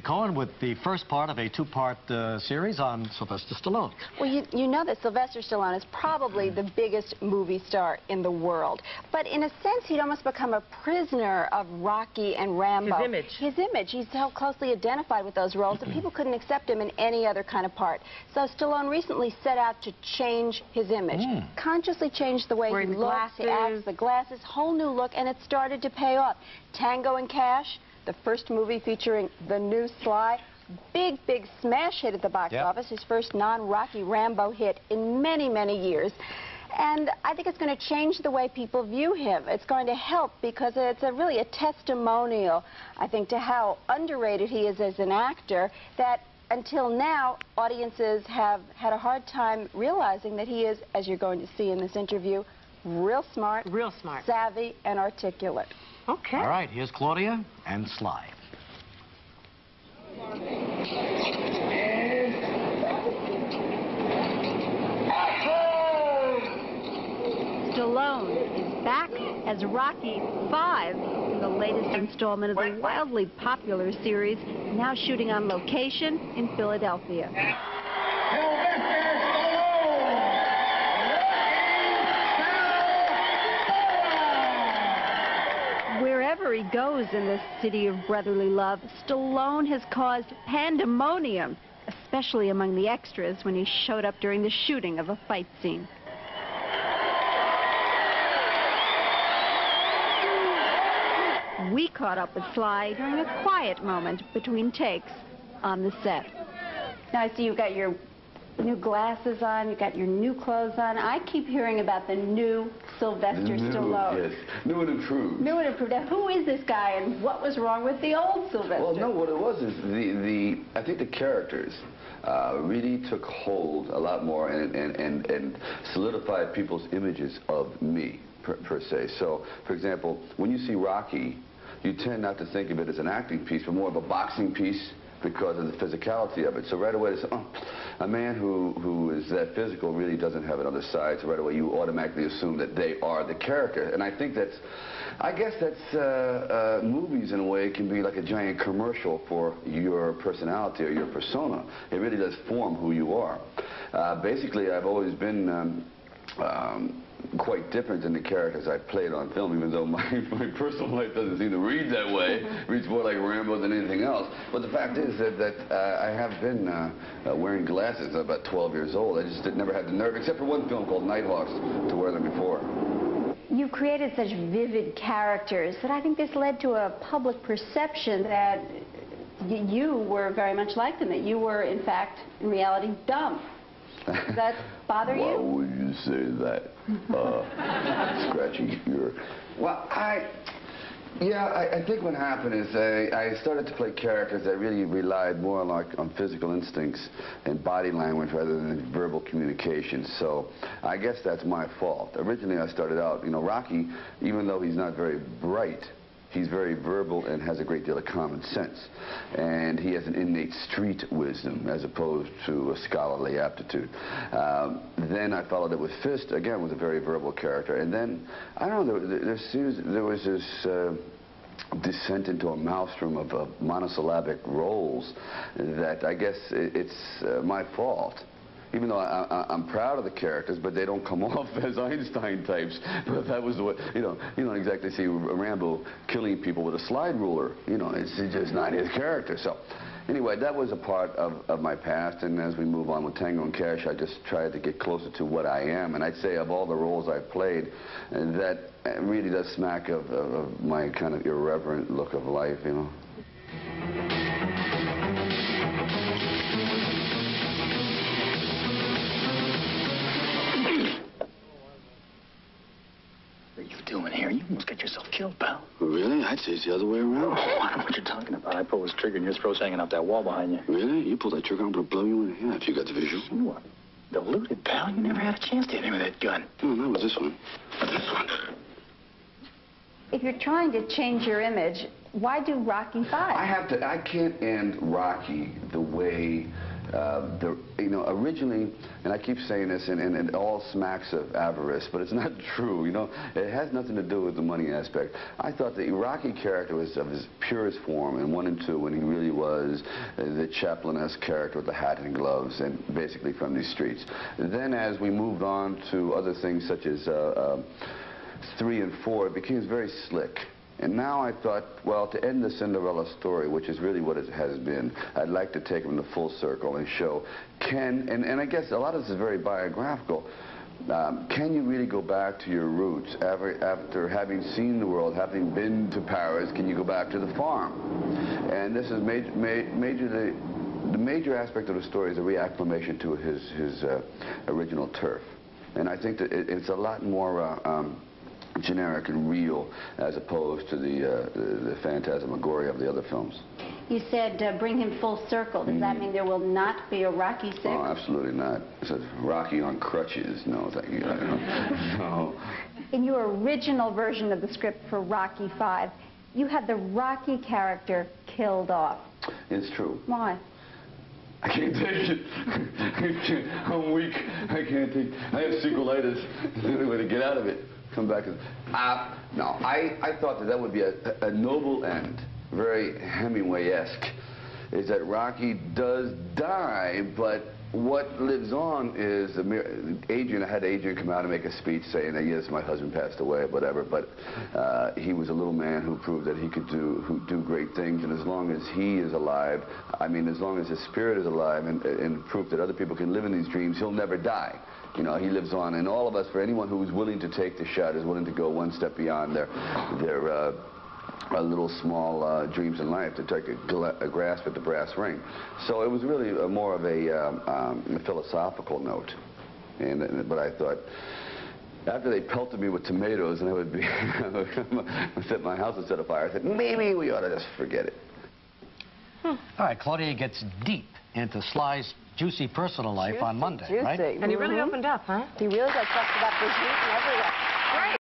Cohen with the first part of a two-part series on Sylvester Stallone. Well, you know that Sylvester Stallone is probably the biggest movie star in the world. But in a sense, he'd almost become a prisoner of Rocky and Rambo. His image. His image. He's so closely identified with those roles that people couldn't accept him in any other kind of part. So Stallone recently set out to change his image. Consciously changed the way he looks, he acts, the glasses, whole new look, and it started to pay off. Tango and Cash, the first movie featuring the new Sly, big smash hit at the box office, his first non-Rocky Rambo hit in many, many years. And I think it's going to change the way people view him. It's going to help because it's really a testimonial, I think, to how underrated he is as an actor, that until now, audiences have had a hard time realizing that he is, as you're going to see in this interview, real smart, savvy, and articulate. Okay. All right, here's Claudia and Sly. Stallone is back as Rocky 5 in the latest installment of the wildly popular series, now shooting on location in Philadelphia. Wherever he goes in this city of brotherly love, Stallone has caused pandemonium, especially among the extras when he showed up during the shooting of a fight scene. We caught up with Sly during a quiet moment between takes on the set. Now I see you've got your new glasses on, you've got your new clothes on. I keep hearing about the new Sylvester Stallone. Yes, new and improved. New and improved. Now, who is this guy and what was wrong with the old Sylvester? Well, no, what it was is I think the characters really took hold a lot more and solidified people's images of me, per se. So, for example, when you see Rocky, you tend not to think of it as an acting piece, but more of a boxing piece, because of the physicality of it. So right away, they say, oh, a man who is that physical really doesn't have another side. So right away, you automatically assume that they are the character. And I think I guess that's movies in a way can be like a giant commercial for your personality or your persona. It really does form who you are. Basically, I've always been quite different than the characters I played on film, even though my personal life doesn't seem to read that way. It reads more like Rambo than anything else. But the fact is that I have been wearing glasses at about 12 years old. I just never had the nerve, except for one film called Nighthawks, to wear them before. You've created such vivid characters that I think this led to a public perception that you were very much like them, that you were, in fact, in reality, dumb. Does that bother you? Why would you say that? Scratching your... Well, I think what happened is I started to play characters that really relied more on physical instincts and body language rather than verbal communication. So I guess that's my fault. Originally, I started out, you know, Rocky, even though he's not very bright, he's very verbal and has a great deal of common sense. And he has an innate street wisdom as opposed to a scholarly aptitude. Then I followed it with Fist, again, with a very verbal character. And then, I don't know, there was this descent into a maelstrom of monosyllabic roles that I guess it's my fault. Even though I'm proud of the characters, but they don't come off as Einstein types. But that was the way, you don't exactly see Rambo killing people with a slide ruler. You know, it's just not his character. So, anyway, that was a part of my past. And as we move on with Tango and Cash, I just tried to get closer to what I am. And I'd say of all the roles I've played, that really does smack of my kind of irreverent look of life, you know. Doing here? You almost got yourself killed, pal. Really? I'd say it's the other way around. Oh, I don't know what you're talking about. I pulled this trigger and your throat's hanging out that wall behind you. Really? You pulled that trigger, I'm going to blow you in half. You got the visual? You are deluded, pal. You never had a chance to hit me with that gun. No, it was this one. This one. If you're trying to change your image, why do Rocky 5? I can't end Rocky the way you know, originally, and I keep saying this, and it all smacks of avarice, but it's not true, you know. It has nothing to do with the money aspect. I thought the Rocky character was of his purest form in 1 and 2 when he really was the Chaplin-esque character with the hat and gloves and basically from these streets. Then as we moved on to other things such as 3 and 4, it became very slick. And now I thought, well, to end the Cinderella story, which is really what it has been, I'd like to take him to full circle and show, and I guess a lot of this is very biographical, can you really go back to your roots after having seen the world, having been to Paris, can you go back to the farm? And this is the major aspect of the story is a reacclimation to his original turf. And I think that it's a lot more generic and real as opposed to the phantasmagoria of the other films. You said bring him full circle. Does that mean there will not be a Rocky 6? Oh, absolutely not. It says Rocky on crutches. No, thank you. No. In your original version of the script for Rocky 5, you had the Rocky character killed off. It's true. Why? I can't take it. I'm weak. I can't take it. I have sequelitis. The only way to get out of it. Come back and... no, I thought that would be a noble end, very Hemingway-esque, is that Rocky does die, but what lives on is Adrian. I had Adrian come out and make a speech saying that, yes, my husband passed away, whatever, but he was a little man who proved that he could do great things, and as long as he is alive, I mean, as long as his spirit is alive and proof that other people can live in these dreams, he'll never die. You know, he lives on, and all of us, for anyone who is willing to take the shot, is willing to go one step beyond their little small dreams in life to take a grasp at the brass ring. So it was really more of a philosophical note. But I thought, after they pelted me with tomatoes and I would set my house would set afire, I said, maybe we ought to just forget it. All right, Claudia gets deep into Sly's juicy personal life on Monday, right? And he really opened up, huh? He really got busted up this week and everywhere.